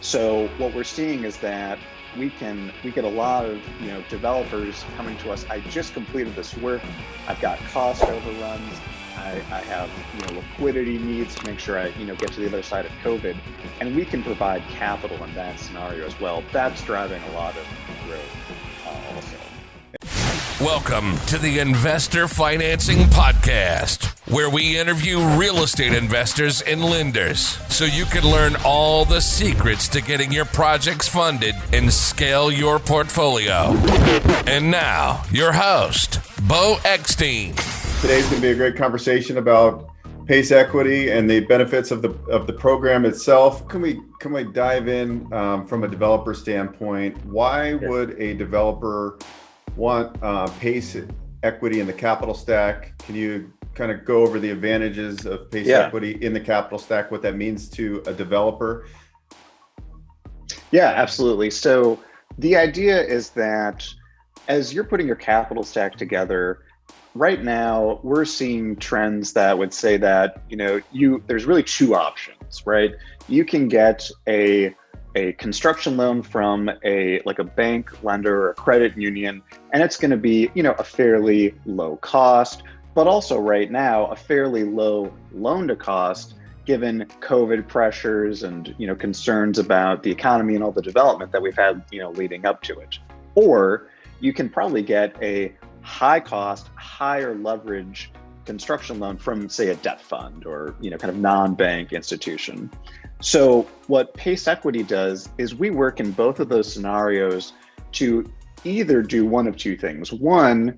So what we're seeing is that we get a lot of developers coming to us. I just completed this work. I've got cost overruns. I have liquidity needs to make sure I get to the other side of COVID, and we can provide capital in that scenario as well. That's driving a lot of growth also. Welcome to the Investor Financing Podcast, where we interview real estate investors and lenders so you can learn all the secrets to getting your projects funded and scale your portfolio. And now, your host, Bo Eckstein. Today's going to be a great conversation about PACE equity and the benefits of the program itself. Can we dive in from a developer standpoint? Why would a developer want PACE equity in the capital stack? Can you kind of go over the advantages of PACE equity in the capital stack, what that means to a developer? Yeah, absolutely. So the idea is that as you're putting your capital stack together, right now we're seeing trends that would say that there's really two options, right? You can get a construction loan from a bank lender or a credit union, and it's going to be a fairly low cost, but also right now a fairly low loan to cost given COVID pressures and concerns about the economy and all the development that we've had leading up to it. Or you can probably get a high cost, higher leverage construction loan from, say, a debt fund or kind of non-bank institution. So what PACE equity does is we work in both of those scenarios to either do one of two things. One,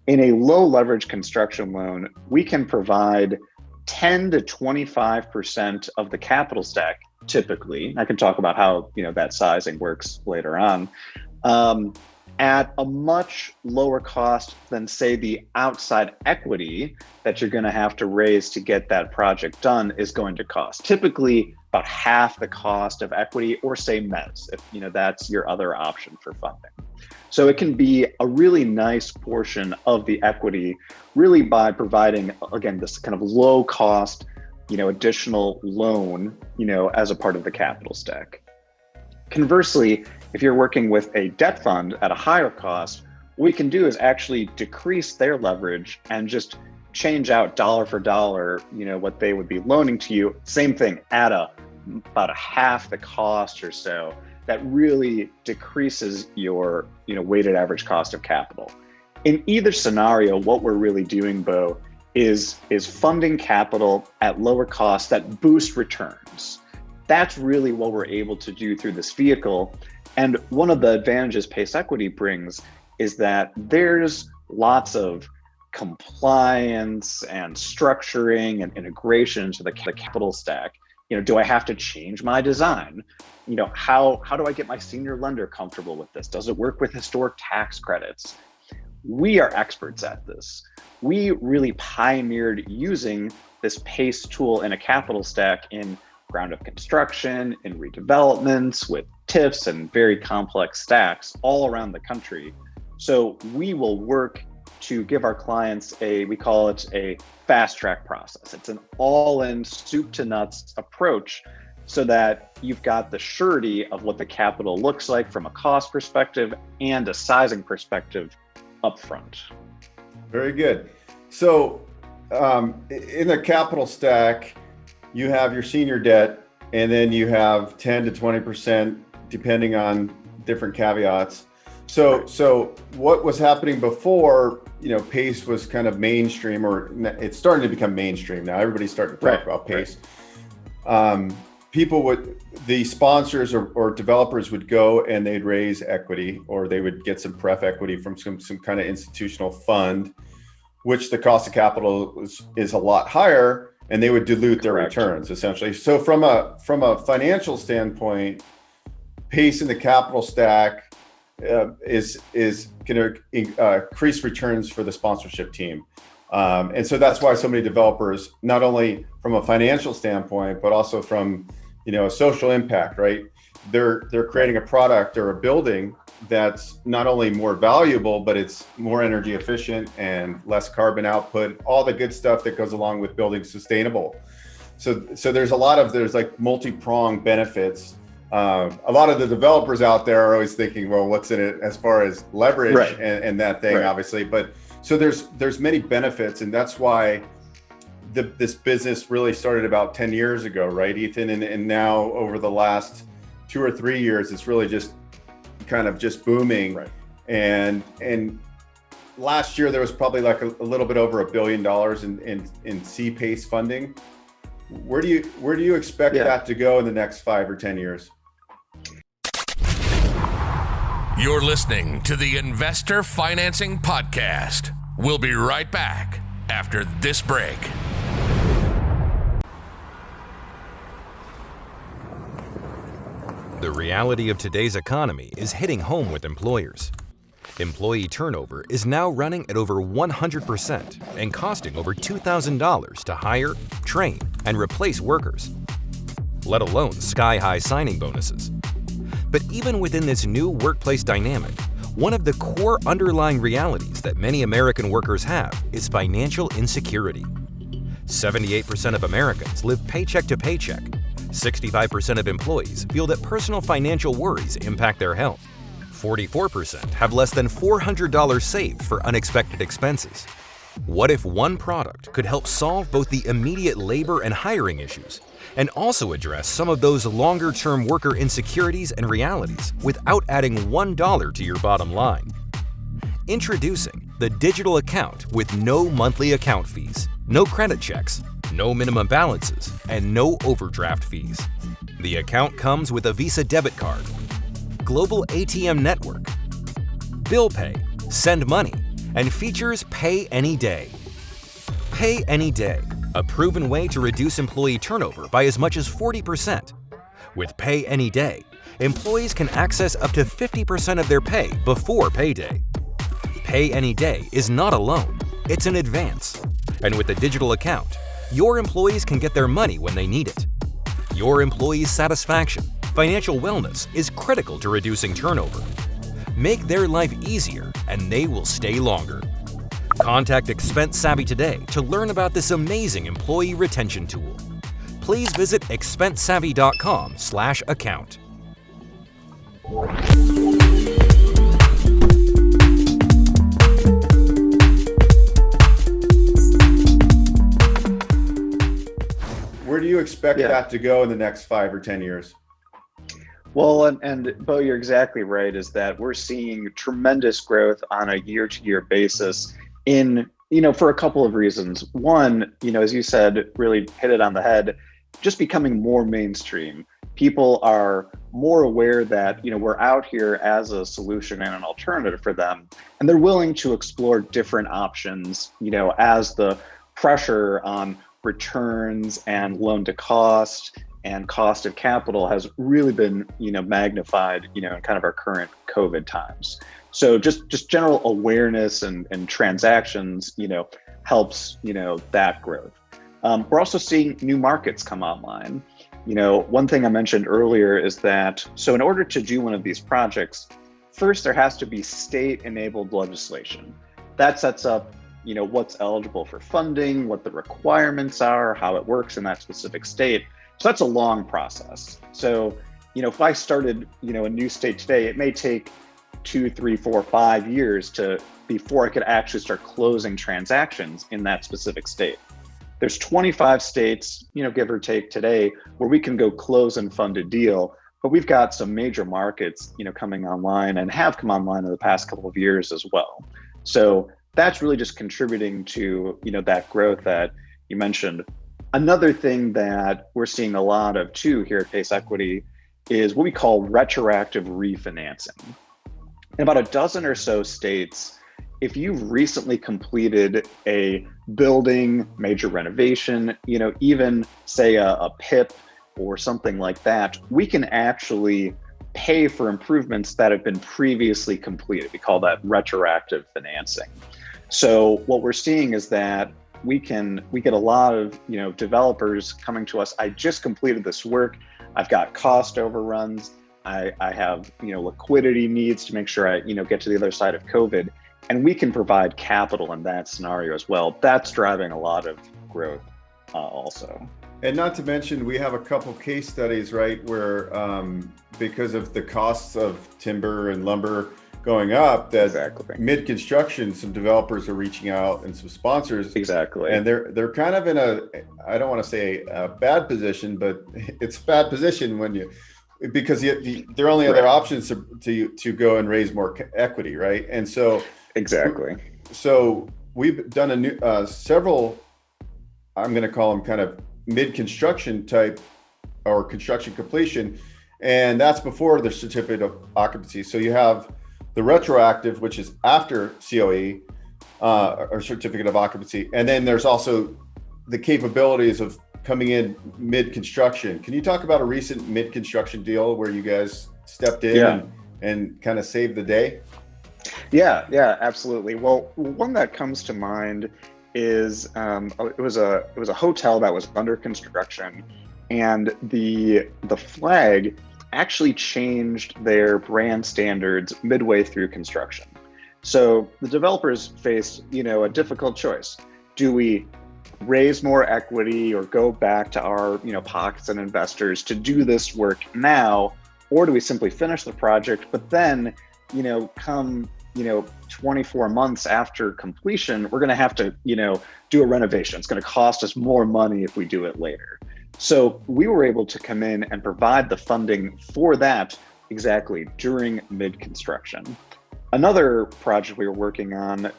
in a low leverage construction loan, we can provide 10 to 25% of the capital stack typically. I can talk about how that sizing works later on. At a much lower cost than, say, the outside equity that you're going to have to raise to get that project done is going to cost. Typically about half the cost of equity, or say mezz, if that's your other option for funding. So it can be a really nice portion of the equity, really by providing, again, this kind of low cost, additional loan, as a part of the capital stack. Conversely, if you're working with a debt fund at a higher cost, what we can do is actually decrease their leverage and just change out dollar for dollar, what they would be loaning to you. Same thing at about a half the cost or so. That really decreases your, weighted average cost of capital. In either scenario, what we're really doing, Bo, is funding capital at lower costs that boost returns. That's really what we're able to do through this vehicle. And one of the advantages PACE equity brings is that there's lots of compliance and structuring and integration into the capital stack. Do I have to change my design? How do I get my senior lender comfortable with this? Does it work with historic tax credits? We are experts at this. We really pioneered using this PACE tool in a capital stack in ground-up construction, in redevelopments, with TIFs and very complex stacks all around the country. So we will work to give our clients we call it a fast track process. It's an all-in soup to nuts approach so that you've got the surety of what the capital looks like from a cost perspective and a sizing perspective up front. Very good. So in the capital stack, you have your senior debt, and then you have 10 to 20%, depending on different caveats. So what was happening before, PACE was kind of mainstream, or it's starting to become mainstream now. Everybody's starting to talk about PACE. The sponsors or developers would go and they'd raise equity, or they would get some pref equity from some kind of institutional fund, which the cost of capital is a lot higher, and they would dilute their returns essentially. So from a financial standpoint, PACE in the capital stack is going to increase returns for the sponsorship team. And so that's why so many developers, not only from a financial standpoint, but also from a social impact, right? They're creating a product or a building that's not only more valuable, but it's more energy efficient and less carbon output, all the good stuff that goes along with building sustainable. So there's like multi-pronged benefits A lot of the developers out there are always thinking, well, what's in it as far as leverage Right. and that thing, Right. obviously. But so there's many benefits, and that's why this business really started about 10 years ago, right, Ethan? And now over the last 2 or 3 years, it's really just kind of just booming. Right. And last year there was probably like a little bit over $1 billion in CPACE funding. Where do you expect that to go in the next 5 or 10 years? You're listening to the Investor Financing Podcast. We'll be right back after this break. The reality of today's economy is hitting home with employers. Employee turnover is now running at over 100% and costing over $2,000 to hire, train, and replace workers, let alone sky-high signing bonuses. But even within this new workplace dynamic, one of the core underlying realities that many American workers have is financial insecurity. 78% of Americans live paycheck to paycheck. 65% of employees feel that personal financial worries impact their health. 44% have less than $400 saved for unexpected expenses. What if one product could help solve both the immediate labor and hiring issues, and also address some of those longer-term worker insecurities and realities without adding $1 to your bottom line? Introducing the digital account with no monthly account fees, no credit checks, no minimum balances, and no overdraft fees. The account comes with a Visa debit card, global ATM network, bill pay, send money, and features Pay Any Day. Pay Any Day, a proven way to reduce employee turnover by as much as 40%. With Pay Any Day, employees can access up to 50% of their pay before payday. Pay Any Day is not a loan, it's an advance. And with the digital account, your employees can get their money when they need it. Your employees' satisfaction, financial wellness is critical to reducing turnover. Make their life easier and they will stay longer. Contact Expense Savvy today to learn about this amazing employee retention tool. Please visit expensesavvy.com/account. Where do you expect that to go in the next 5 or 10 years? Well, and Bo, you're exactly right, is that we're seeing tremendous growth on a year-to-year basis in, for a couple of reasons. One, as you said, really hit it on the head, just becoming more mainstream. People are more aware that, we're out here as a solution and an alternative for them, and they're willing to explore different options, as the pressure on returns and loan to cost and cost of capital has really been, magnified, in kind of our current COVID times. So just general awareness and transactions, helps, that growth. We're also seeing new markets come online. One thing I mentioned earlier is that, so in order to do one of these projects, first there has to be state-enabled legislation. That sets up, what's eligible for funding, what the requirements are, how it works in that specific state. So that's a long process. So, if I started, a new state today, it may take 2, 3, 4, 5 years before I could actually start closing transactions in that specific state. There's 25 states, give or take today, where we can go close and fund a deal, but we've got some major markets, coming online and have come online in the past couple of years as well. So that's really just contributing to, that growth that you mentioned. Another thing that we're seeing a lot of too here at PACE Equity is what we call retroactive refinancing. In about a dozen or so states, if you've recently completed a building, major renovation, even say a PIP or something like that, we can actually pay for improvements that have been previously completed. We call that retroactive financing. So what we're seeing is that we get a lot of developers coming to us. I just completed this work. I've got cost overruns. I have liquidity needs to make sure I get to the other side of COVID, and we can provide capital in that scenario as well. That's driving a lot of growth also. And not to mention, we have a couple case studies, right, where because of the costs of timber and lumber going up, that Exactly. mid-construction, some developers are reaching out and some sponsors. Exactly. And they're kind of in I don't want to say a bad position, but it's a bad position because their only other options to go and raise more equity, right? And so exactly. So we've done several, I'm going to call them kind of mid-construction type or construction completion, and that's before the certificate of occupancy. So you have the retroactive, which is after COE or certificate of occupancy, and then there's also the capabilities of coming in mid-construction. Can you talk about a recent mid-construction deal where you guys stepped in and kind of saved the day? Yeah, absolutely. Well, one that comes to mind is it was a hotel that was under construction, and the flag actually changed their brand standards midway through construction. So the developers faced, a difficult choice. Do we raise more equity or go back to our, pockets and investors to do this work now, or do we simply finish the project, but then, come 24 months after completion, we're going to have to, do a renovation. It's going to cost us more money if we do it later. So we were able to come in and provide the funding for that exactly during mid-construction. Another project we were working on,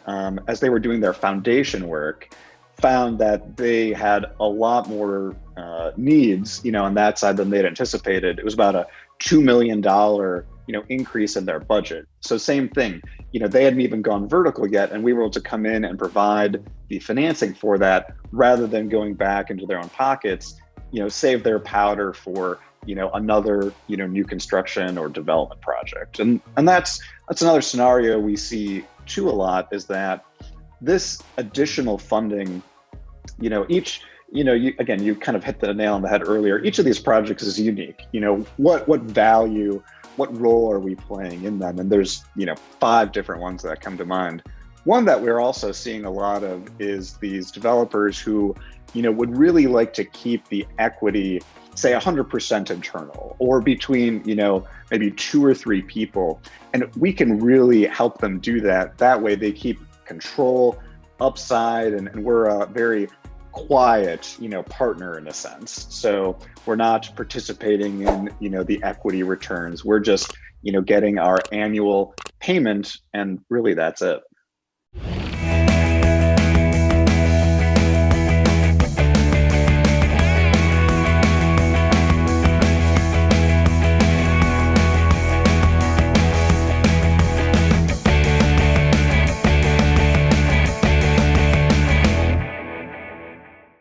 as they were doing their foundation work, found that they had a lot more needs, on that side than they'd anticipated. It was about a $2 million increase in their budget. So same thing, they hadn't even gone vertical yet, and we were able to come in and provide the financing for that rather than going back into their own pockets, save their powder for, another, new construction or development project. And that's another scenario we see too a lot, is that this additional funding, you kind of hit the nail on the head earlier. Each of these projects is unique. What value, what role are we playing in them? And there's, 5 different ones that come to mind. One that we're also seeing a lot of is these developers who, would really like to keep the equity, say 100% internal, or between, maybe 2 or 3 people. And we can really help them do that. That way they keep control, upside, and we're a very quiet, partner in a sense. So we're not participating in, the equity returns. We're just, getting our annual payment, and really that's it.